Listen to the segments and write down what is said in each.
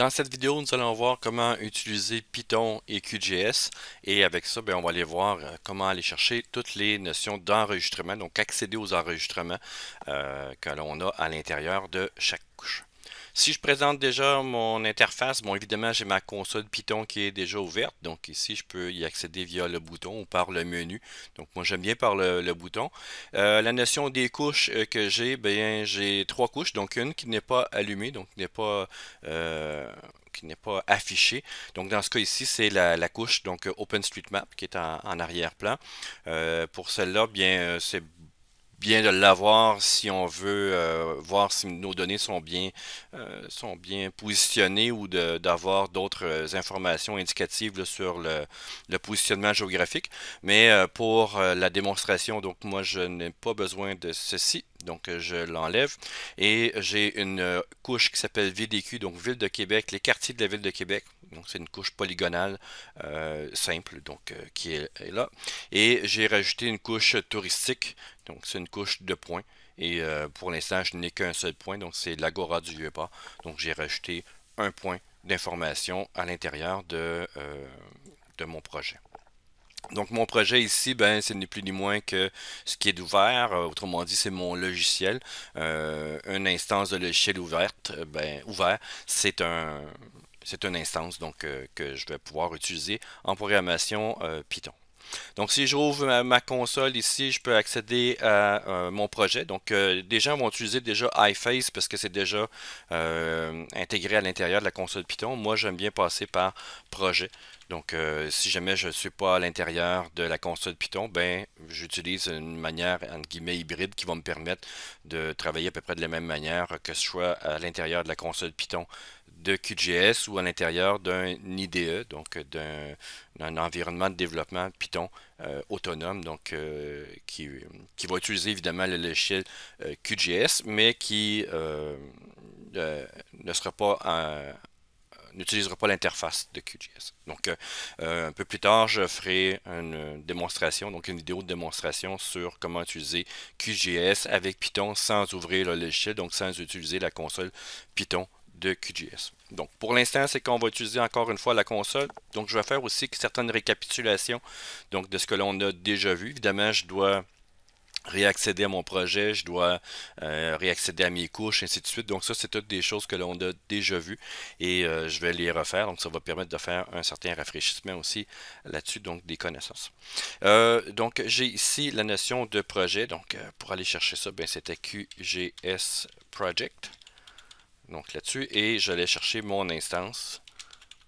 Dans cette vidéo, nous allons voir comment utiliser Python et QGIS et avec ça, on va aller voir comment aller chercher toutes les notions d'enregistrement, donc accéder aux enregistrements que l'on a à l'intérieur de chaque couche. Si je présente déjà mon interface, évidemment j'ai ma console Python qui est déjà ouverte, donc ici je peux y accéder via le bouton ou par le menu. Donc moi j'aime bien par le bouton. La notion des couches que j'ai trois couches, donc une qui n'est pas allumée, donc qui n'est pas affichée. Donc dans ce cas ici, c'est la couche donc OpenStreetMap qui est en arrière-plan. Pour celle-là, c'est bien de l'avoir si on veut voir si nos données sont bien positionnées ou d'avoir d'autres informations indicatives là, sur le positionnement géographique. Mais pour la démonstration, donc moi je n'ai pas besoin de ceci. Donc je l'enlève et j'ai une couche qui s'appelle VDQ, donc Ville de Québec, les quartiers de la Ville de Québec. Donc c'est une couche polygonale simple donc est là. Et j'ai rajouté une couche touristique, donc c'est une couche de points. Et pour l'instant, je n'ai qu'un seul point, donc c'est l'Agora du Vieux-Port. Donc j'ai rajouté un point d'information à l'intérieur de mon projet. Donc mon projet ici, ce n'est plus ni moins que ce qui est ouvert. Autrement dit, c'est mon logiciel. Une instance de logiciel ouverte, ouvert, c'est une instance donc que je vais pouvoir utiliser en programmation Python. Donc, si je rouvre ma console ici, je peux accéder à mon projet. Donc, des gens vont utiliser déjà iFace parce que c'est déjà intégré à l'intérieur de la console Python. Moi, j'aime bien passer par projet. Donc, si jamais je ne suis pas à l'intérieur de la console Python, j'utilise une manière, entre guillemets, hybride qui va me permettre de travailler à peu près de la même manière que ce soit à l'intérieur de la console Python de QGIS ou à l'intérieur d'un IDE, donc d'un environnement de développement Python autonome, donc qui va utiliser évidemment le logiciel QGIS, mais qui ne sera pas n'utilisera pas l'interface de QGIS. Donc, un peu plus tard, je ferai une démonstration, donc une vidéo de démonstration sur comment utiliser QGIS avec Python sans ouvrir le logiciel, donc sans utiliser la console Python de QGIS. Donc, pour l'instant, c'est qu'on va utiliser encore une fois la console. Donc, je vais faire aussi certaines récapitulations donc, de ce que l'on a déjà vu. Évidemment, je dois réaccéder à mon projet, je dois réaccéder à mes couches, ainsi de suite. Donc ça, c'est toutes des choses que l'on a déjà vues et je vais les refaire. Donc ça va permettre de faire un certain rafraîchissement aussi là-dessus, donc des connaissances. Donc j'ai ici la notion de projet. Donc pour aller chercher ça, c'était QGS Project. Donc là-dessus, et j'allais chercher mon instance.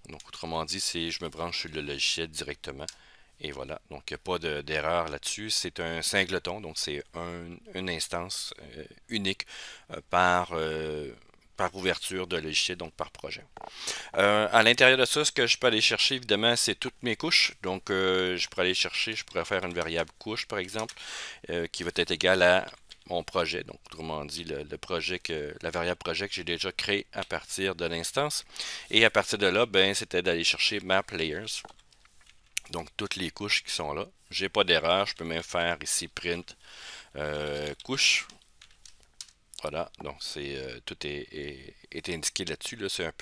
Donc autrement dit, je me branche sur le logiciel directement. Et voilà, donc il n'y a pas d'erreur là-dessus. C'est un singleton, donc c'est une instance unique par ouverture de logiciel, donc par projet. À l'intérieur de ça, ce que je peux aller chercher, évidemment, c'est toutes mes couches. Donc je pourrais aller chercher, je pourrais faire une variable couche, par exemple, qui va être égale à mon projet. Donc, autrement dit, la variable projet que j'ai déjà créée à partir de l'instance. Et à partir de là, c'était d'aller chercher map layers. Donc, toutes les couches qui sont là. J'ai pas d'erreur. Je peux même faire ici print couche. Voilà. Donc, tout est indiqué là-dessus. Là. C'est un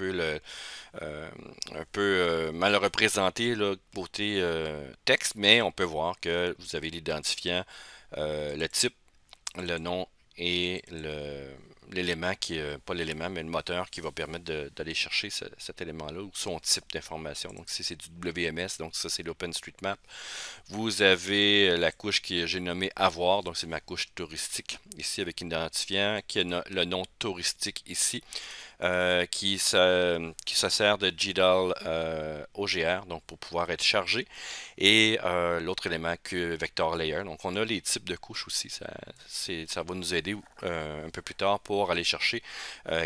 peu mal représenté là, côté texte, mais on peut voir que vous avez l'identifiant, le type, le nom et l'élément qui est pas l'élément mais le moteur qui va permettre d'aller chercher cet élément-là ou son type d'information. Donc ici c'est du WMS, donc ça c'est l'OpenStreetMap. Vous avez la couche que j'ai nommée avoir, donc c'est ma couche touristique ici avec un identifiant qui a le nom touristique ici. Qui se sert de GDAL OGR donc pour pouvoir être chargé et l'autre élément que Vector Layer. Donc on a les types de couches aussi, ça va nous aider un peu plus tard pour aller chercher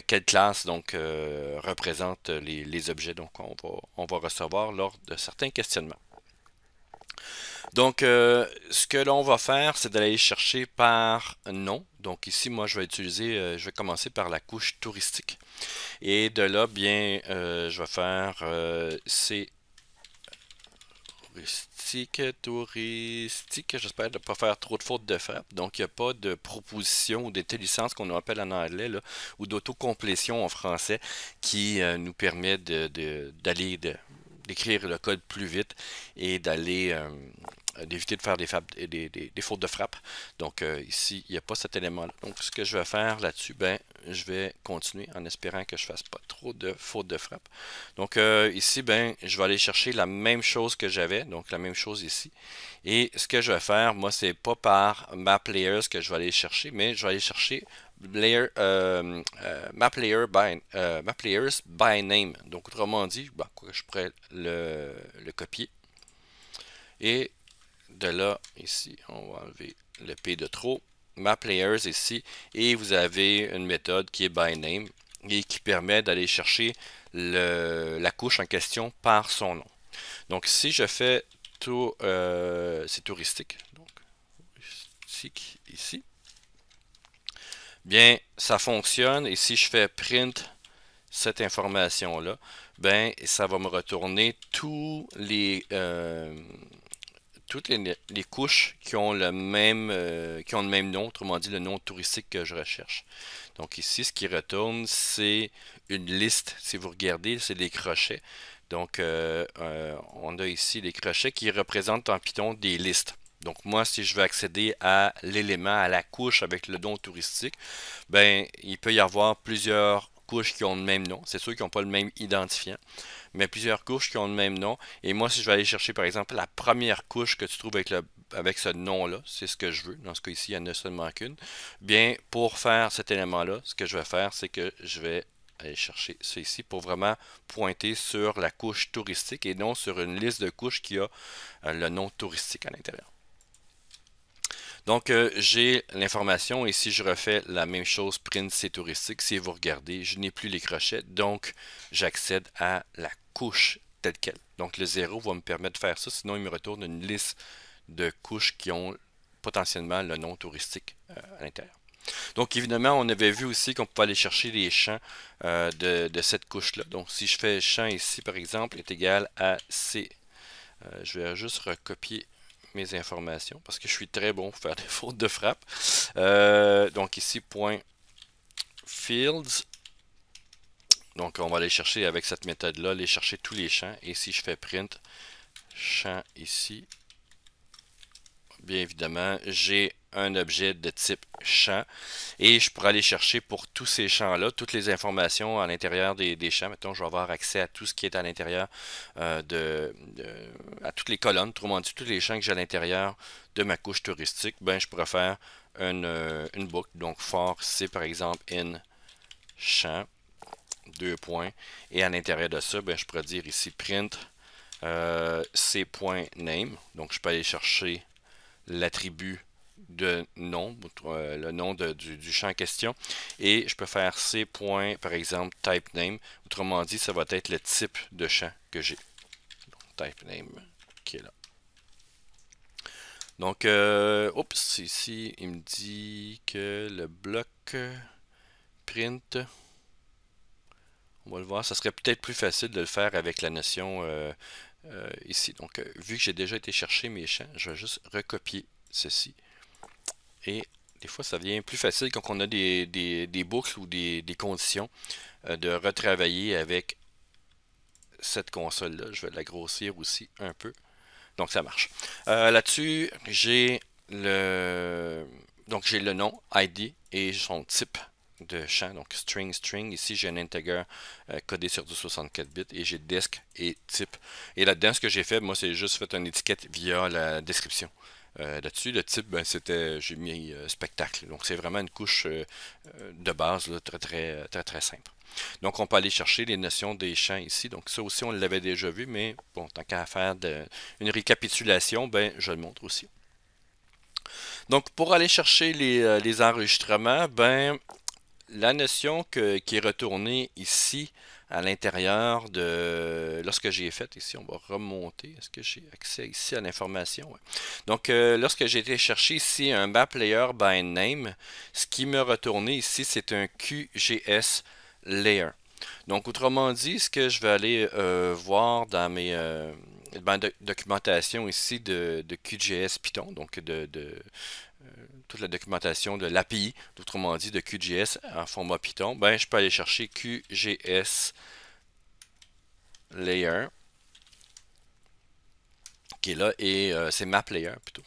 quelle classe donc représente les objets donc on va recevoir lors de certains questionnements. Donc, ce que l'on va faire, c'est d'aller chercher par nom. Donc ici, moi, je vais commencer par la couche touristique. Et de là, je vais faire C touristique, j'espère de ne pas faire trop de fautes de frappe. Donc, il n'y a pas de proposition ou d'intelligence qu'on appelle en anglais, là, ou d'autocomplétion en français, qui nous permet d'écrire le code plus vite et d'éviter de faire des fautes de frappe. Donc ici, il n'y a pas cet élément-là. Donc ce que je vais faire là-dessus, ben, je vais continuer en espérant que je fasse pas trop de fautes de frappe. Donc ici, ben, je vais aller chercher la même chose que j'avais, donc la même chose ici. Et ce que je vais faire, moi, c'est pas par map layers que je vais aller chercher, mais je vais aller chercher map layers by name. Donc autrement dit, ben, je pourrais le copier. Et de là, ici, on va enlever le P de trop. Map layers ici. Et vous avez une méthode qui est by name et qui permet d'aller chercher la couche en question par son nom. Donc si je fais tout, c'est touristique. Donc, touristique ici. Bien, ça fonctionne. Et si je fais print cette information-là, ben, ça va me retourner toutes les couches qui ont le même nom, autrement dit le nom touristique que je recherche. Donc ici, ce qui retourne, c'est une liste. Si vous regardez, c'est des crochets. Donc on a ici les crochets qui représentent en Python des listes. Donc moi, si je veux accéder à l'élément, à la couche avec le nom touristique, ben il peut y avoir plusieurs couches qui ont le même nom. C'est sûr qu'ils n'ont pas le même identifiant, mais plusieurs couches qui ont le même nom. Et moi, si je vais aller chercher, par exemple, la première couche que tu trouves avec ce nom-là, c'est ce que je veux. Dans ce cas-ci, il n'y en a seulement qu'une. Bien, pour faire cet élément-là, ce que je vais faire, c'est que je vais aller chercher ça ici pour vraiment pointer sur la couche touristique et non sur une liste de couches qui a le nom touristique à l'intérieur. Donc, j'ai l'information et si je refais la même chose, print c'est touristique, si vous regardez, je n'ai plus les crochets, donc j'accède à la couche telle quelle. Donc, le 0 va me permettre de faire ça, sinon il me retourne une liste de couches qui ont potentiellement le nom touristique à l'intérieur. Donc, évidemment, on avait vu aussi qu'on pouvait aller chercher les champs de cette couche-là. Donc, si je fais champ ici, par exemple, est égal à C. Je vais juste recopier mes informations parce que je suis très bon pour faire des fautes de frappe. Donc ici, point fields. Donc on va aller chercher avec cette méthode-là, aller chercher tous les champs. Et si je fais print champ ici, bien évidemment, j'ai un objet de type champ et je pourrais aller chercher pour tous ces champs-là, toutes les informations à l'intérieur des champs. Mettons, je vais avoir accès à tout ce qui est à l'intérieur à toutes les colonnes, autrement dit, tous les champs que j'ai à l'intérieur de ma couche touristique. Ben, je pourrais faire une boucle. Donc, for c'est par exemple in champ, deux points. Et à l'intérieur de ça, ben, je pourrais dire ici print c.name. Donc, je peux aller chercher l'attribut de nom, le nom du champ en question, et je peux faire c. Par exemple type name, autrement dit ça va être le type de champ que j'ai. Type name qui est là. Donc oups, ici il me dit que le bloc print, on va le voir, ça serait peut-être plus facile de le faire avec la notion ici. Donc vu que j'ai déjà été chercher mes champs, je vais juste recopier ceci. Et des fois, ça devient plus facile quand on a des boucles ou des conditions de retravailler avec cette console-là. Je vais la grossir aussi un peu. Donc, ça marche. Là-dessus, j'ai le nom, ID et son type de champ. Donc, string. Ici, j'ai un integer codé sur du 64 bits et j'ai desk et type. Et là-dedans, ce que j'ai fait, moi, c'est juste fait une étiquette via la description. Là-dessus, le type, ben, j'ai mis spectacle. Donc, c'est vraiment une couche de base là, très simple. Donc, on peut aller chercher les notions des champs ici. Donc, ça aussi, on l'avait déjà vu, mais bon, tant qu'à faire une récapitulation, ben, je le montre aussi. Donc, pour aller chercher les enregistrements, ben, la notion qui est retournée ici à l'intérieur de lorsque j'ai fait ici, on va remonter. Est-ce que j'ai accès ici à l'information? Ouais. Donc lorsque j'ai été chercher ici un map layer by name, ce qui me retourné ici, c'est un QGS layer. Donc autrement dit, ce que je vais aller voir dans documentation ici de QGIS Python, donc toute la documentation de l'API, autrement dit de QGIS en format Python, ben, je peux aller chercher QGIS Layer, qui est là, et c'est Map Layer plutôt.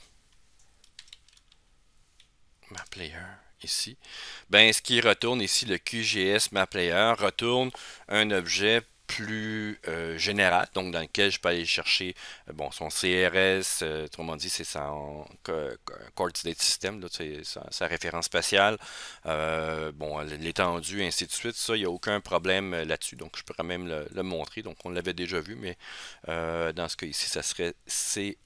Map Layer, ici. Ben, ce qui retourne ici, le QGIS Map Layer, retourne un objet plus général, donc dans lequel je peux aller chercher bon, son CRS, autrement dit, c'est son Coordinate System, là, sa référence spatiale, bon, l'étendue, ainsi de suite. Ça, il n'y a aucun problème là-dessus, donc je pourrais même le montrer. Donc, on l'avait déjà vu, mais dans ce cas ici, ça serait C.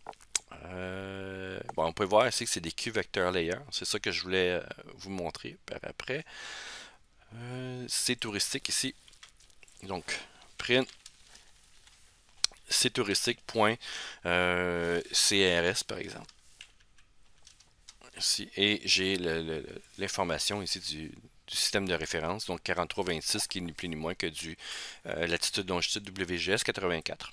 Bon, on peut voir ici que c'est des Q-Vector Layers. C'est ça que je voulais vous montrer par après. C'est touristique ici. Donc, print c'est touristique.crs par exemple. Ici, et j'ai l'information ici du système de référence, donc 4326, qui est ni plus ni moins que du latitude longitude WGS 84.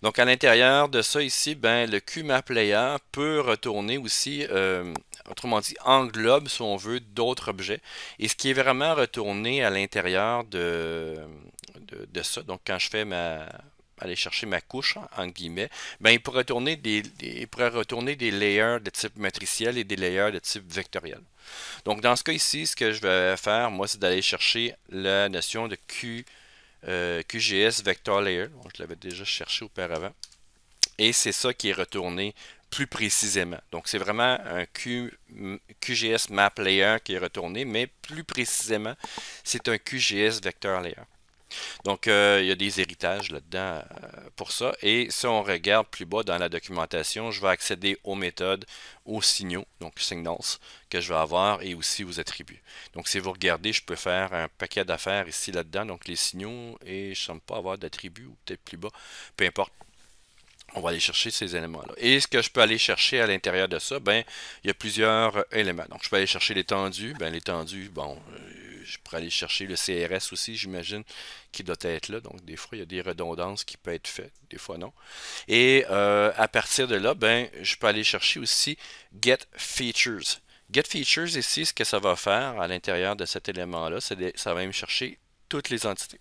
Donc à l'intérieur de ça ici, ben, le QMap Layer peut retourner aussi, autrement dit, englobe, si on veut, d'autres objets. Et ce qui est vraiment retourné à l'intérieur de ça, donc quand je fais aller chercher ma couche, en guillemets, ben, il pourrait retourner des layers de type matriciel et des layers de type vectoriel. Donc dans ce cas ici, ce que je vais faire, moi, c'est d'aller chercher la notion de QGIS Vector Layer. Bon, je l'avais déjà cherché auparavant. Et c'est ça qui est retourné plus précisément. Donc c'est vraiment un QGIS Map Layer qui est retourné, mais plus précisément, c'est un QGIS Vector Layer. Donc, il y a des héritages là-dedans pour ça. Et si on regarde plus bas dans la documentation, je vais accéder aux méthodes, aux signaux, donc signals, que je vais avoir et aussi aux attributs. Donc, si vous regardez, je peux faire un paquet d'affaires ici là-dedans. Donc, les signaux, et je ne semble pas avoir d'attributs, ou peut-être plus bas, peu importe. On va aller chercher ces éléments-là. Et ce que je peux aller chercher à l'intérieur de ça, ben, il y a plusieurs éléments. Donc, je peux aller chercher l'étendue. Ben, l'étendue, bon, je pourrais aller chercher le CRS aussi, j'imagine, qui doit être là. Donc, des fois, il y a des redondances qui peuvent être faites, des fois non. Et à partir de là, ben, je peux aller chercher aussi Get Features. Get Features, ici, ce que ça va faire à l'intérieur de cet élément-là, ça va me chercher toutes les entités.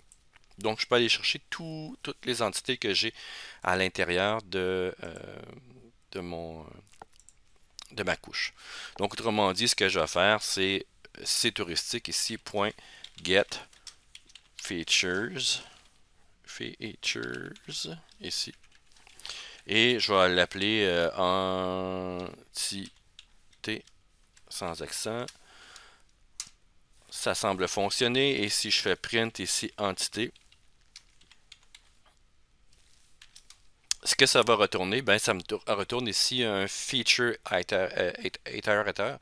Donc, je peux aller chercher toutes les entités que j'ai à l'intérieur de ma couche. Donc, autrement dit, ce que je vais faire, c'est touristique ici, point get features, ici. Et je vais l'appeler entité sans accent. Ça semble fonctionner. Et si je fais print ici, entité, ce que ça va retourner, ben ça me retourne ici un feature itérateur,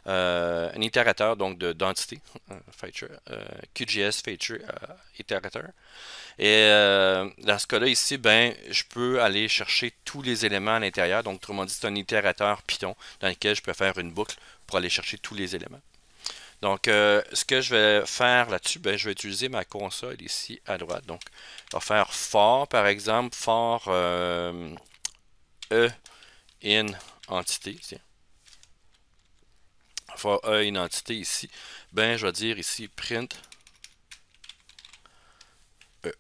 un itérateur donc d'entité, QGIS feature itérateur. Et dans ce cas-là ici, ben je peux aller chercher tous les éléments à l'intérieur. Donc autrement dit, c'est un itérateur Python dans lequel je peux faire une boucle pour aller chercher tous les éléments. Donc, ce que je vais faire là-dessus, ben, je vais utiliser ma console ici à droite. Donc, je vais faire for, par exemple, for E in entité. Tiens. For E in entité ici. Ben, je vais dire ici print E.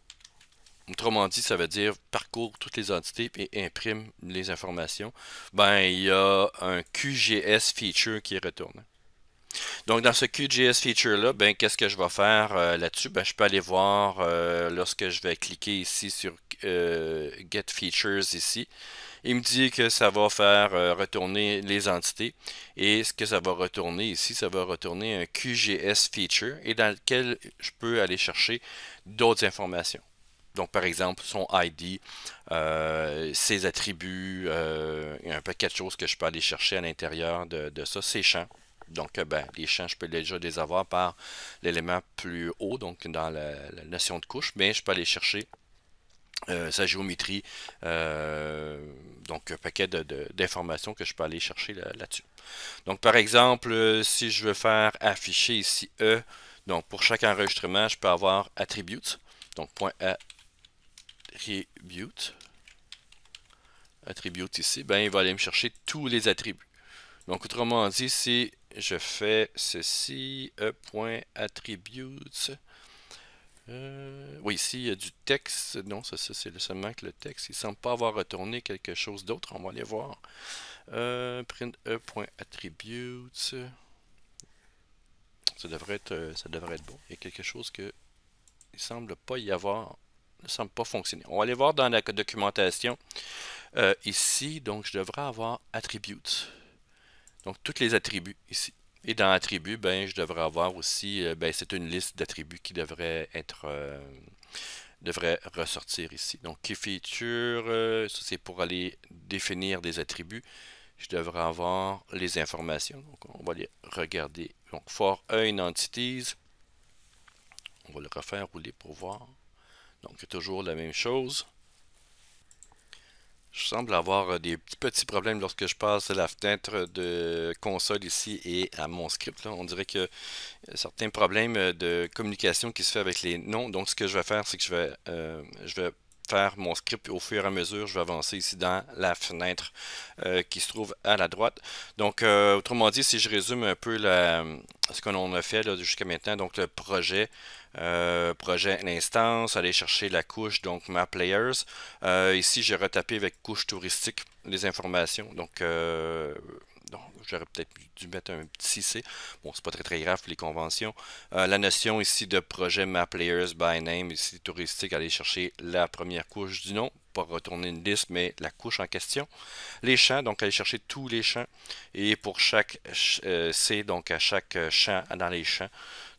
Autrement dit, ça veut dire parcours toutes les entités et imprime les informations. Ben, il y a un QGIS feature qui retourne. Donc, dans ce QGIS feature-là, ben, qu'est-ce que je vais faire là-dessus? Ben, je peux aller voir lorsque je vais cliquer ici sur Get Features ici. Il me dit que ça va faire retourner les entités. Et ce que ça va retourner ici, ça va retourner un QGIS feature et dans lequel je peux aller chercher d'autres informations. Donc, par exemple, son ID, ses attributs, il y a un paquet de choses que je peux aller chercher à l'intérieur de ça, ses champs. Donc, ben, les champs, je peux déjà les avoir par l'élément plus haut, donc dans la notion de couche, mais je peux aller chercher sa géométrie, donc un paquet d'informations que je peux aller chercher là-dessus. Donc, par exemple, si je veux faire afficher ici E, donc pour chaque enregistrement, je peux avoir attributes, donc point attribute. attributes ici, ben il va aller me chercher tous les attributs. Donc autrement dit, si je fais ceci, e.attributes, oui, ici il y a du texte, non, ça c'est seulement que le texte, il semble pas avoir retourné quelque chose d'autre, on va aller voir. Print e.attributes, ça devrait être bon. Il y a quelque chose que il semble pas y avoir, ne semble pas fonctionner. On va aller voir dans la documentation ici, donc je devrais avoir attributes. Donc tous les attributs ici. Et dans attributs, ben je devrais avoir aussi, ben c'est une liste d'attributs qui devrait ressortir ici. Donc key feature, ça c'est pour aller définir des attributs. Je devrais avoir les informations. Donc on va les regarder. Donc for un entities, on va le refaire rouler pour voir. Donc toujours la même chose. Je semble avoir des petits problèmes lorsque je passe de la fenêtre de console ici et à mon script. Là. On dirait qu'il y a certains problèmes de communication qui se fait avec les noms. Donc ce que je vais faire, c'est que je vais faire mon script au fur et à mesure. Je vais avancer ici dans la fenêtre qui se trouve à la droite. Donc autrement dit, si je résume un peu ce qu'on a fait jusqu'à maintenant, donc le projet l'instance, aller chercher la couche, donc ma players. Ici, j'ai retapé avec couche touristique les informations. Donc j'aurais peut-être dû mettre un petit C. Bon, c'est pas très grave pour les conventions. La notion ici de projet map layers by name, ici touristique, aller chercher la première couche du nom, pas retourner une liste, mais la couche en question. Les champs, donc aller chercher tous les champs. Et pour chaque C, donc à chaque champ dans les champs,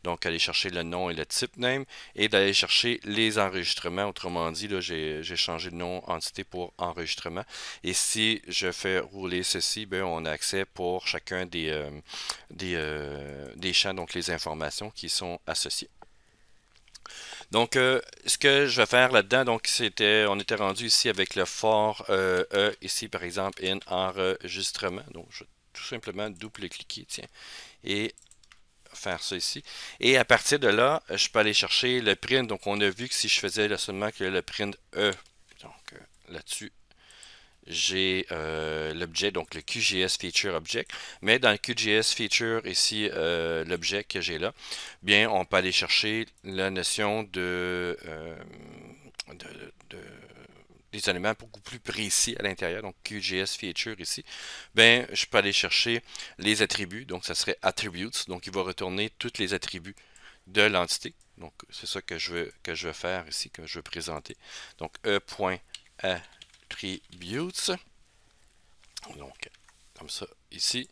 donc aller chercher le nom et le type name et d'aller chercher les enregistrements. Autrement dit, là, j'ai changé de nom entité pour enregistrement. Et si je fais rouler ceci, ben, on a accès pour chacun des champs, donc les informations qui sont associées. Donc, ce que je vais faire là-dedans, donc on était rendu ici avec le for E, ici par exemple, in enregistrement. Donc, je vais tout simplement double-cliquer, tiens, et faire ça ici. Et à partir de là, je peux aller chercher le print. Donc, on a vu que si je faisais seulement que le print E, donc là-dessus, j'ai l'objet, donc le QGS Feature Object. Mais dans le QGS Feature, ici, l'objet que j'ai là, bien, on peut aller chercher la notion des éléments beaucoup plus précis à l'intérieur, donc QGS Feature ici, ben, je peux aller chercher les attributs, donc ça serait Attributes, donc il va retourner tous les attributs de l'entité. Donc c'est ça que je veux faire ici, que je veux présenter. Donc E.attributes, donc comme ça ici,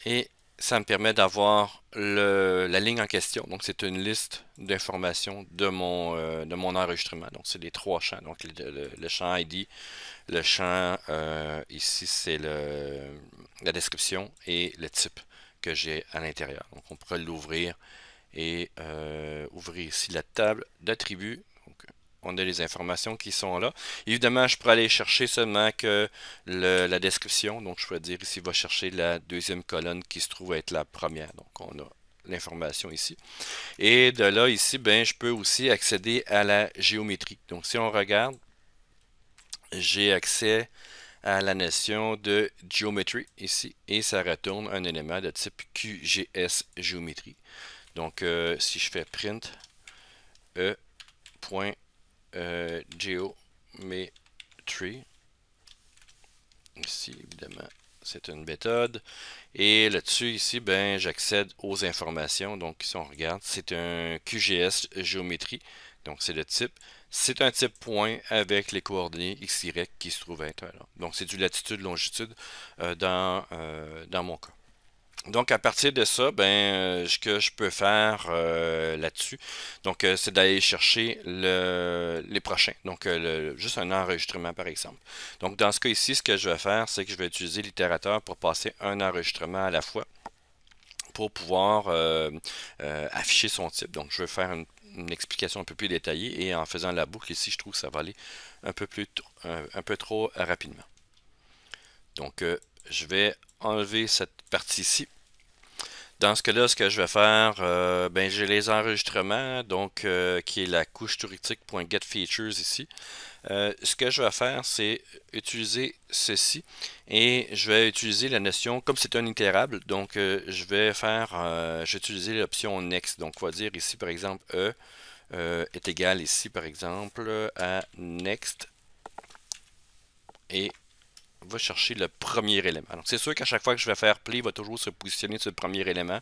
et ça me permet d'avoir la ligne en question. Donc, c'est une liste d'informations de mon enregistrement. Donc, c'est les trois champs. Donc, le champ ID, le champ ici, c'est la description et le type que j'ai à l'intérieur. Donc, on pourrait l'ouvrir et ouvrir ici la table d'attributs. On a les informations qui sont là. Évidemment, je pourrais aller chercher seulement que la description. Donc, je pourrais dire ici, va chercher la deuxième colonne qui se trouve être la première. Donc, on a l'information ici. Et de là, ici, ben, je peux aussi accéder à la géométrie. Donc, si on regarde, j'ai accès à la notion de geometry ici. Et ça retourne un élément de type QGS géométrie. Donc, si je fais print e. Geometry. Ici, évidemment, c'est une méthode. Et là-dessus, ici, ben, j'accède aux informations. Donc, si on regarde, c'est un QGS géométrie. Donc, c'est le type. C'est un type point avec les coordonnées XY qui se trouvent être là. Donc, c'est du latitude-longitude dans mon cas. Donc, à partir de ça, ben, ce que je peux faire là-dessus, donc, c'est d'aller chercher les prochains. Donc, juste un enregistrement, par exemple. Donc, dans ce cas ici, ce que je vais faire, c'est que je vais utiliser l'itérateur pour passer un enregistrement à la fois pour pouvoir afficher son type. Donc, je vais faire une explication un peu plus détaillée et en faisant la boucle ici, je trouve que ça va aller un peu trop rapidement. Donc, je vais enlever cette partie-ci. Dans ce cas-là, ce que je vais faire, ben, j'ai les enregistrements, donc qui est la couche touristique.getFeatures ici. Ce que je vais faire, c'est utiliser ceci et je vais utiliser la notion, comme c'est un itérable, donc je vais utiliser l'option next. Donc, on va dire ici, par exemple, est égal ici, par exemple, à next et va chercher le premier élément. Donc, c'est sûr qu'à chaque fois que je vais faire play, il va toujours se positionner sur le premier élément.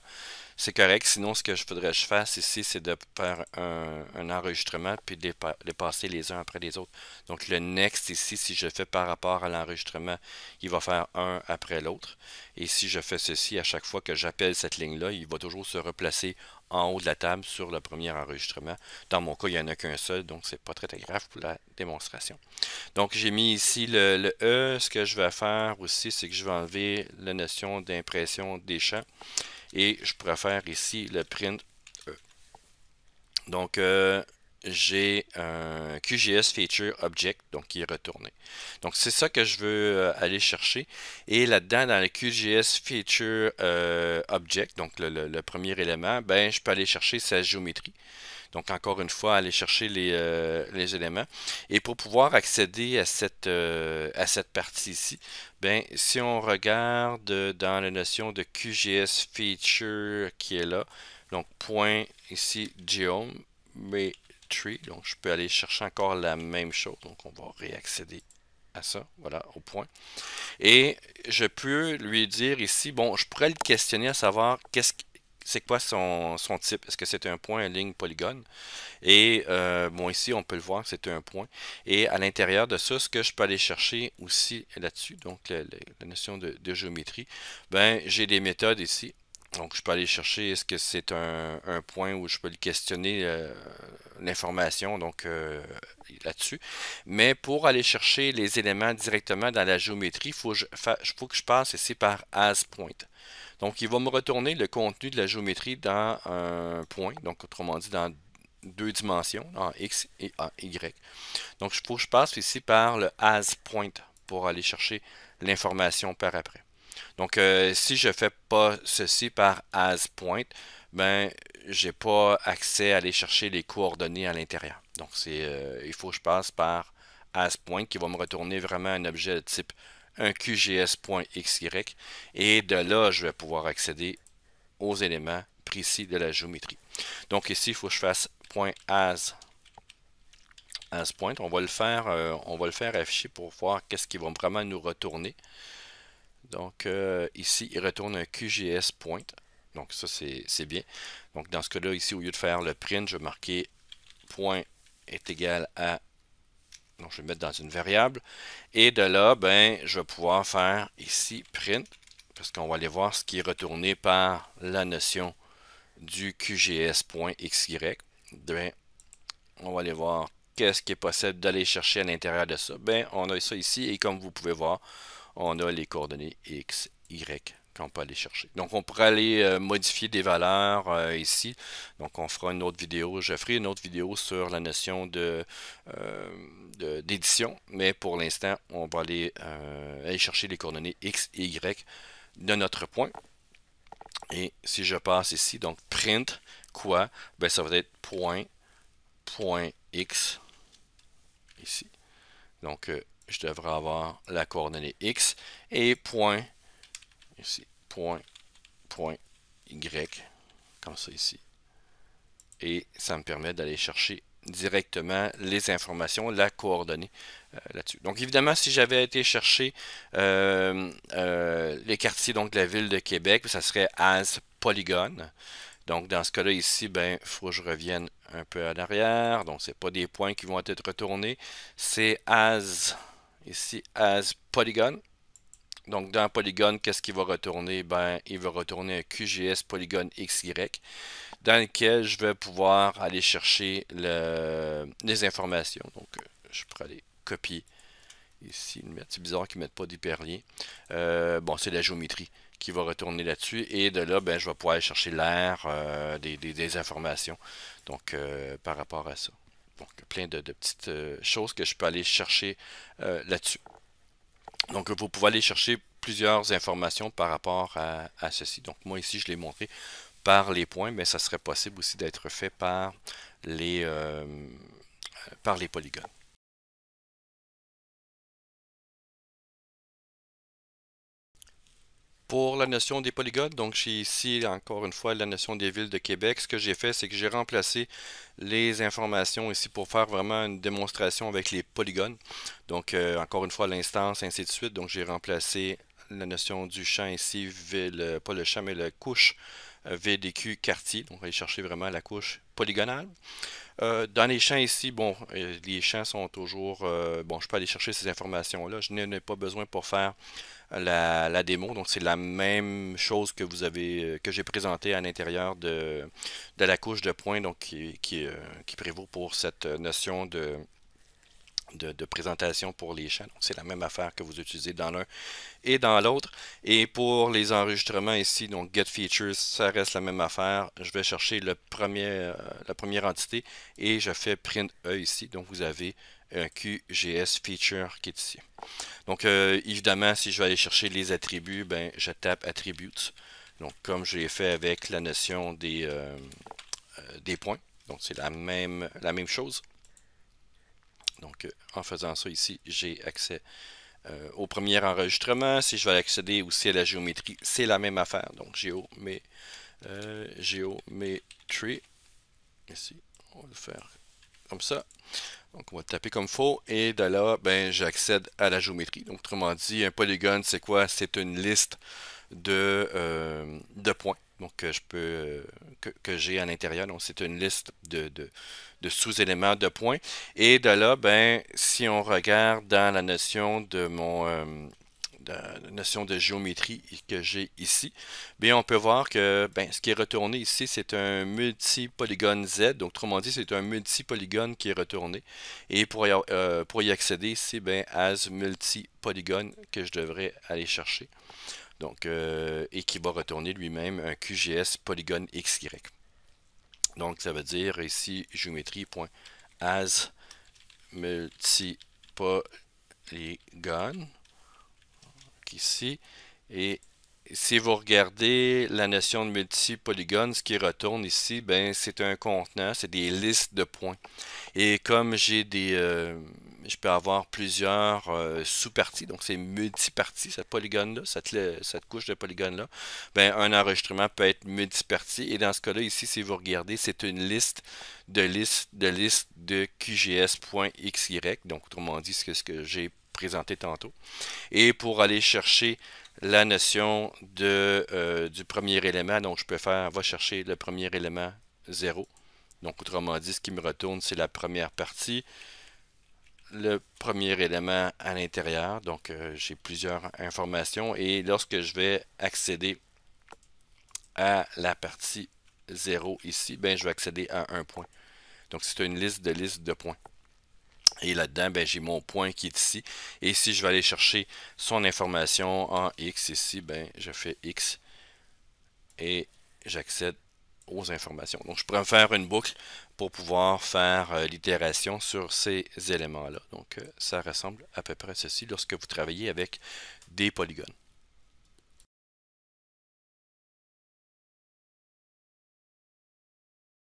C'est correct. Sinon, ce que je voudrais que je fasse ici, c'est de faire un enregistrement puis de les passer les uns après les autres. Donc, le next ici, si je le fais par rapport à l'enregistrement, il va faire un après l'autre. Et si je fais ceci, à chaque fois que j'appelle cette ligne-là, il va toujours se replacer en haut de la table sur le premier enregistrement. Dans mon cas, il n'y en a qu'un seul, donc c'est pas très, très grave pour la démonstration. Donc, j'ai mis ici le E. Ce que je vais faire aussi, c'est que je vais enlever la notion d'impression des champs. Et je pourrais faire ici le print E. Donc, j'ai un QGS Feature Object, donc qui est retourné. Donc, c'est ça que je veux aller chercher. Et là-dedans, dans le QGS Feature Object, donc le premier élément, ben, je peux aller chercher sa géométrie. Donc, encore une fois, aller chercher les éléments. Et pour pouvoir accéder à cette partie ici, ben, si on regarde dans la notion de QGS Feature qui est là, donc point ici Geometry, donc je peux aller chercher encore la même chose. Donc, on va réaccéder à ça, voilà, au point. Et je peux lui dire ici, bon, je pourrais le questionner à savoir c'est quoi son type? Est-ce que c'est un point, une ligne, polygone? Et bon, ici, on peut le voir, c'est un point. Et à l'intérieur de ça, ce que je peux aller chercher aussi là-dessus, donc la notion de géométrie, ben, j'ai des méthodes ici. Donc, je peux aller chercher, est-ce que c'est un point où je peux le questionner l'information, donc là-dessus. Mais pour aller chercher les éléments directement dans la géométrie, faut que je passe ici par as point. Donc, il va me retourner le contenu de la géométrie dans un point, donc autrement dit dans deux dimensions, en X et en Y. Donc, il faut que je passe ici par le as point pour aller chercher l'information par après. Donc, si je ne fais pas ceci par as point, ben, j'ai pas accès à aller chercher les coordonnées à l'intérieur. Donc, il faut que je passe par as point qui va me retourner vraiment un objet de type un QGS.xy et de là, je vais pouvoir accéder aux éléments précis de la géométrie. Donc ici, il faut que je fasse .as point. On va le faire afficher pour voir qu'est-ce qui va vraiment nous retourner. Donc ici, il retourne un QGS point. Donc ça, c'est bien. Donc dans ce cas-là, ici, au lieu de faire le print, je vais marquer point est égal à. Donc je vais le mettre dans une variable. Et de là, ben, je vais pouvoir faire ici print. Parce qu'on va aller voir ce qui est retourné par la notion du QGS.xy. Ben, on va aller voir qu'est-ce qui est possible d'aller chercher à l'intérieur de ça. Ben, on a ça ici et comme vous pouvez voir, on a les coordonnées X, Y qu'on peut aller chercher. Donc, on pourrait aller modifier des valeurs ici. Donc, on fera une autre vidéo. Je ferai une autre vidéo sur la notion d'édition. Mais pour l'instant, on va aller chercher les coordonnées X et Y de notre point. Et si je passe ici, donc print quoi? Ben, ça va être point X ici. Donc, je devrais avoir la coordonnée X et point ici, point Y, comme ça ici. Et ça me permet d'aller chercher directement les informations, la coordonnée là-dessus. Donc évidemment, si j'avais été chercher les quartiers donc, de la ville de Québec, ça serait as polygone. Donc dans ce cas-là ici, ben, il faut que je revienne un peu à l'arrière. Donc c'est pas des points qui vont être retournés. C'est as ici, as polygone. Donc, dans Polygone, qu'est-ce qu'il va retourner? Ben, il va retourner un QGS Polygone XY dans lequel je vais pouvoir aller chercher les informations. Donc, je pourrais aller copier ici. C'est bizarre qu'ils ne mettent pas d'hyperlien. Bon, c'est la géométrie qui va retourner là-dessus. Et de là, ben, je vais pouvoir aller chercher l'air des informations. Donc, par rapport à ça. Donc, plein de petites choses que je peux aller chercher là-dessus. Donc, vous pouvez aller chercher plusieurs informations par rapport à ceci. Donc, moi ici, je l'ai montré par les points, mais ça serait possible aussi d'être fait par les polygones. Pour la notion des polygones, donc j'ai ici encore une fois la notion des villes de Québec. Ce que j'ai fait, c'est que j'ai remplacé les informations ici pour faire vraiment une démonstration avec les polygones. Donc encore une fois l'instance, ainsi de suite. Donc j'ai remplacé la notion du champ ici, ville, pas le champ, mais la couche VDQ quartier. Donc on va aller chercher vraiment la couche polygonale. Dans les champs ici, bon, les champs sont toujours... bon, je peux aller chercher ces informations-là. Je n'en ai pas besoin pour faire la démo. Donc, c'est la même chose que vous avez, que j'ai présenté à l'intérieur de la couche de points, donc qui prévaut pour cette notion de présentation pour les champs. Donc, c'est la même affaire que vous utilisez dans l'un et dans l'autre. Et pour les enregistrements ici, donc Get Features, ça reste la même affaire. Je vais chercher la première entité et je fais Print E ici. Donc, vous avez un QGS Feature qui est ici. Donc, évidemment, si je vais aller chercher les attributs, ben, je tape Attributes. Donc, comme je l'ai fait avec la notion des points. Donc, c'est la même chose. Donc, en faisant ça ici, j'ai accès au premier enregistrement. Si je vais accéder aussi à la géométrie, c'est la même affaire. Donc, géométrie. Ici, on va le faire comme ça. Donc, on va taper comme faux. Et de là, ben, j'accède à la géométrie. Donc, autrement dit, un polygone, c'est quoi? C'est une liste de points. Donc, que j'ai à l'intérieur. Donc, c'est une liste de sous-éléments de points. Et de là, ben, si on regarde dans la notion la notion de géométrie que j'ai ici, bien, on peut voir que ben, ce qui est retourné ici, c'est un multipolygone Z. Donc, autrement dit, c'est un multipolygone qui est retourné. Et pour y accéder ici, ben, as multipolygone que je devrais aller chercher. Donc, et qui va retourner lui-même un QGS polygone XY. Donc, ça veut dire ici géométrie.as multipolygone ici. Et si vous regardez la notion de multipolygone, ce qui retourne ici, ben, c'est un contenant, c'est des listes de points. Et comme je peux avoir plusieurs sous-parties, donc c'est multipartie, cette polygone-là, cette couche de polygone-là, ben, un enregistrement peut être multipartie. Et dans ce cas-là, ici, si vous regardez, c'est une liste de QGS.xy, donc autrement dit, ce que j'ai présenté tantôt. Et pour aller chercher la notion du premier élément, donc je peux va chercher le premier élément 0. Donc autrement dit, ce qui me retourne, c'est la première partie, le premier élément à l'intérieur. Donc j'ai plusieurs informations et lorsque je vais accéder à la partie 0 ici, ben, je vais accéder à un point. Donc c'est une liste de points. Et là-dedans, ben, j'ai mon point qui est ici. Et si je vais aller chercher son information en X ici, ben, je fais X et j'accède aux informations. Donc, je pourrais me faire une boucle pour pouvoir faire l'itération sur ces éléments-là. Donc, ça ressemble à peu près à ceci lorsque vous travaillez avec des polygones.